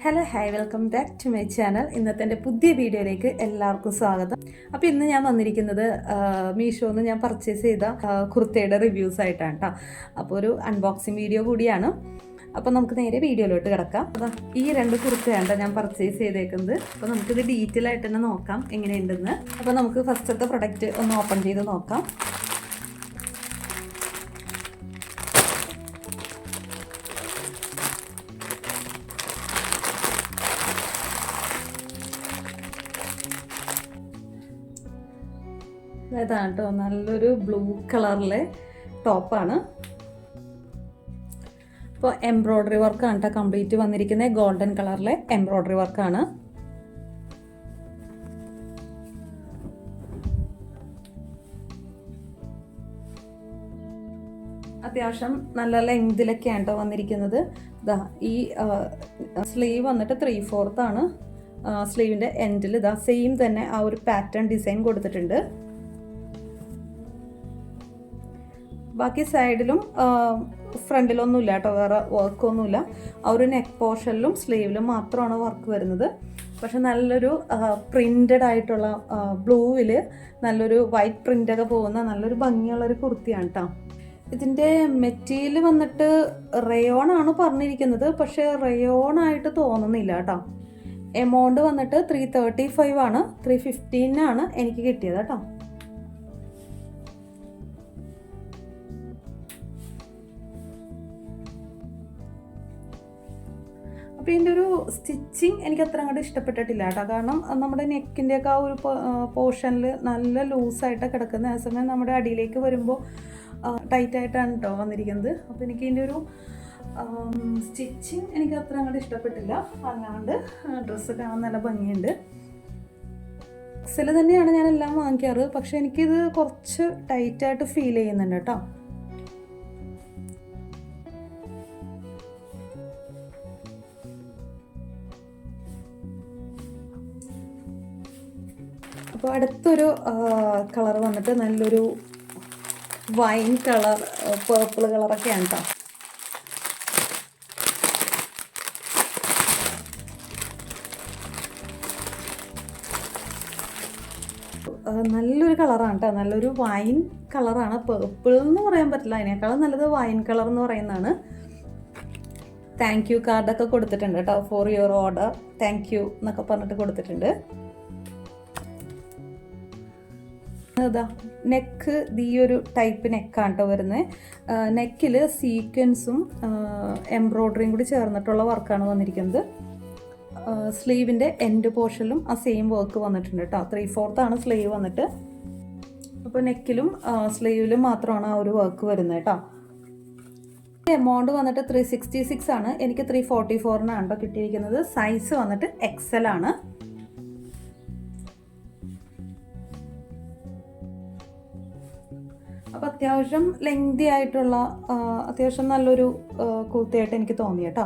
Hello hi welcome back to my channel. ഇന്നത്തെ എൻ്റെ പുതിയ വീഡിയോയിലേക്ക് എല്ലാവർക്കും സ്വാഗതം. അപ്പോൾ ഇന്ന് ഞാൻ വന്നിരിക്കുന്നത് മീഷോന്ന് ഞാൻ പർച്ചേസ് ചെയ്ത കുർത്തയുടെ റിവ്യൂസ് ആയിട്ടാണ് കേട്ടോ. അപ്പോൾ ഒരു അൺബോക്സിങ് വീഡിയോ കൂടിയാണ്. അപ്പോൾ നമുക്ക് നേരെ വീഡിയോയിലോട്ട് കിടക്കാം. ഈ രണ്ട് കുർത്തയാണ് ഞാൻ പർച്ചേസ് ചെയ്തേക്കുന്നത്. അപ്പോൾ നമുക്കിത് ഡീറ്റെയിൽ ആയിട്ട് തന്നെ നോക്കാം എങ്ങനെയുണ്ടെന്ന്. അപ്പോൾ നമുക്ക് ഫസ്റ്റത്തെ പ്രൊഡക്റ്റ് ഒന്ന് ഓപ്പൺ ചെയ്ത് നോക്കാം. ഇതാണ് കേട്ടോ, നല്ലൊരു ബ്ലൂ കളറിലെ ടോപ്പാണ്. ഇപ്പോൾ എംബ്രോയ്ഡറി വർക്കാണ് കേട്ടോ കംപ്ലീറ്റ് വന്നിരിക്കുന്നത്. ഗോൾഡൻ കളറിലെ എംബ്രോയ്ഡറി വർക്കാണ്. അത്യാവശ്യം നല്ല ലെങ്തിലൊക്കെയാണ് കേട്ടോ വന്നിരിക്കുന്നത്. ഇതാ ഈ സ്ലീവ് വന്നിട്ട് 3/4 ആണ്. സ്ലീവിൻ്റെ എൻഡിൽ ഇതാ സെയിം തന്നെ ആ ഒരു പാറ്റേൺ ഡിസൈൻ കൊടുത്തിട്ടുണ്ട്. ബാക്കി സൈഡിലും ഫ്രണ്ടിലൊന്നുമില്ല കേട്ടോ, വേറെ വർക്കൊന്നുമില്ല. ആ ഒരു നെക്ക് പോർഷനിലും സ്ലീവിലും മാത്രമാണ് വർക്ക് വരുന്നത്. പക്ഷെ നല്ലൊരു പ്രിൻ്റഡ് ആയിട്ടുള്ള ബ്ലൂവിൽ നല്ലൊരു വൈറ്റ് പ്രിൻ്റൊക്കെ പോകുന്ന നല്ലൊരു ഭംഗിയുള്ളൊരു കുർത്തിയാണ് കേട്ടോ. ഇതിൻ്റെ മെറ്റീരിയൽ വന്നിട്ട് റയോൺ ആണ് പറഞ്ഞിരിക്കുന്നത്, പക്ഷേ റയോൺ ആയിട്ട് തോന്നുന്നില്ല കേട്ടോ. എമൗണ്ട് വന്നിട്ട് 335 ആണ്. 315 എനിക്ക് കിട്ടിയത് കേട്ടോ. അപ്പോൾ ഇതിൻ്റെ ഒരു സ്റ്റിച്ചിങ് എനിക്ക് അത്ര അങ്ങോട്ട് ഇഷ്ടപ്പെട്ടിട്ടില്ല കേട്ടോ. കാരണം നമ്മുടെ നെക്കിൻ്റെയൊക്കെ ആ ഒരു പോർഷനിൽ നല്ല ലൂസായിട്ട് കിടക്കുന്ന, ആ സമയം നമ്മുടെ അടിയിലേക്ക് വരുമ്പോൾ ടൈറ്റായിട്ടാണ് കേട്ടോ വന്നിരിക്കുന്നത്. അപ്പോൾ എനിക്ക് ഇതിൻ്റെ ഒരു സ്റ്റിച്ചിങ് എനിക്ക് അത്ര അങ്ങോട്ട് ഇഷ്ടപ്പെട്ടില്ല. അല്ലാണ്ട് ഡ്രസ്സ് കാണാൻ നല്ല ഭംഗിയുണ്ട്. എക്സൽ തന്നെയാണ് ഞാൻ എല്ലാം വാങ്ങിക്കാറ്, പക്ഷേ എനിക്കിത് കുറച്ച് ടൈറ്റായിട്ട് ഫീൽ ചെയ്യുന്നുണ്ട് കേട്ടോ. അപ്പോൾ അടുത്തൊരു കളർ വന്നിട്ട് നല്ലൊരു വൈൻ കളർ, പേർപ്പിൾ കളറൊക്കെയാണ് കേട്ടോ. നല്ലൊരു കളറാണ് കേട്ടോ, നല്ലൊരു വൈൻ കളറാണ്. പേർപ്പിൾ എന്ന് പറയാൻ പറ്റില്ല, അതിനേക്കാളും നല്ലത് വൈൻ കളർ എന്ന് പറയുന്നതാണ്. താങ്ക് യു കാർഡൊക്കെ കൊടുത്തിട്ടുണ്ട് കേട്ടോ. For your order thank you എന്നൊക്കെ പറഞ്ഞിട്ട് കൊടുത്തിട്ടുണ്ട്. അതാ നെക്ക് ഈ ഒരു ടൈപ്പ് നെക്കാണ് കേട്ടോ വരുന്നത്. നെക്കിൽ സീക്വൻസും എംബ്രോയ്ഡറിയും കൂടി ചേർന്നിട്ടുള്ള വർക്കാണ് വന്നിരിക്കുന്നത്. സ്ലീവിൻ്റെ എൻഡ് പോർഷനിലും ആ സെയിം വർക്ക് വന്നിട്ടുണ്ട് കേട്ടോ. 3/4 ആണ് സ്ലീവ് വന്നിട്ട്. അപ്പോൾ നെക്കിലും സ്ലീവിലും മാത്രമാണ് ആ ഒരു വർക്ക് വരുന്നത് കേട്ടോ. എമൗണ്ട് വന്നിട്ട് 366 ആണ്. എനിക്ക് 344 കേട്ടോ കിട്ടിയിരിക്കുന്നത്. സൈസ് വന്നിട്ട് XL ആണ്. അപ്പോൾ അത്യാവശ്യം ലെങ്തി ആയിട്ടുള്ള അത്യാവശ്യം നല്ലൊരു കുർത്തിയായിട്ട് എനിക്ക് തോന്നി കേട്ടോ.